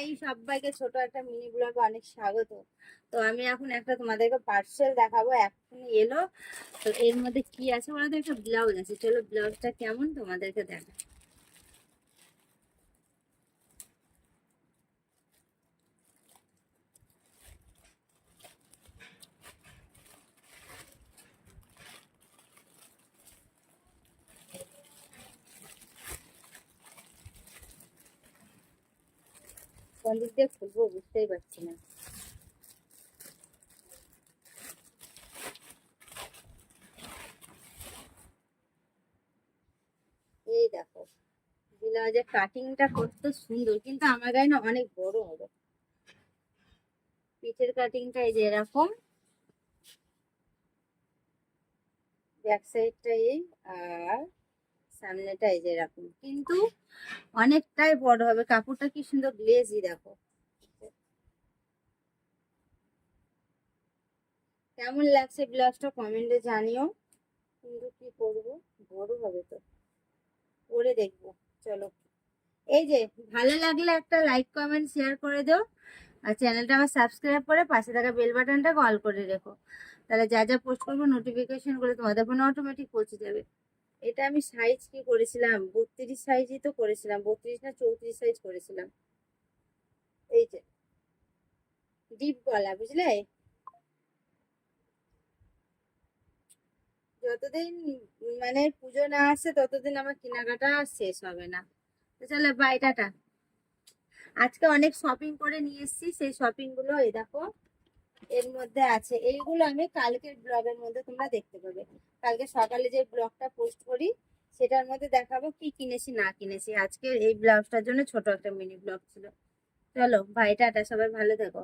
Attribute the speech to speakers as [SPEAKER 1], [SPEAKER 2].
[SPEAKER 1] এই সবাইকে ছোট একটা মিনি ব্লগে অনেক স্বাগত। তো আমি এখন একটা তোমাদেরকে পার্সেল দেখাবো, এখন এলো। তো এর মধ্যে কি আছে বলতো, একটা ব্লাউজ আছে। চলো ব্লাউজটা কেমন তোমাদেরকে দেখা। কোন দিক দিয়ে খুলবো বুঝতেই পারছি না। এই দেখো, ব্লাউজের কাটিংটা কত সুন্দর, কিন্তু আমার গায়ে না অনেক বড় হবে। পিঠের কাটিংটা এই যে এরকম, ব্যাক সাইডটা এই, আর সামনেটা এই যে এরকম, কিন্তু অনেকটাই বড় হবে। কাপড়টা কি সুন্দর গ্লেজি দেখো। কেমন লাগছে ব্লাউজটা কমেন্টে জানিও, কিন্তু কি করবো, বড় হবে তো, পরে দেখবো। চলো, এই যে ভালো লাগলে একটা লাইক কমেন্ট শেয়ার করে দাও, আর চ্যানেলটা আমার সাবস্ক্রাইব করে পাশে থাকা বেল বাটনটা অল করে রেখো। তাহলে যা যা পোস্ট করবো নোটিফিকেশন করে তোমাদের ফোনে অটোমেটিক পৌঁছে যাবে। এটা আমি সাইজ কি করেছিলাম, 32 সাইজই তো করেছিলাম, 32 না 34 সাইজ করেছিলাম। এই যে ডিপ গলা, বুঝলে? যতদিন মানে পুজো না আসছে ততদিন আমার কেনাকাটা শেষ হবে না। তো চলো বাই, টাটা। আজকে অনেক শপিং করে নিয়ে এসেছি, সেই শপিং গুলো এই দেখো এর মধ্যে আছে। এইগুলো আমি কালকের ব্লগের মধ্যে তোমরা দেখতে পাবে। কালকে সকালে যে ব্লগটা পোস্ট করি সেটার মধ্যে দেখাবো কি কিনেছি না কিনেছি। আজকে এই ব্লাউজটার জন্য ছোট একটা মিনি ব্লগ ছিল। চলো বাই, টাটা, সবাই ভালো থেকো।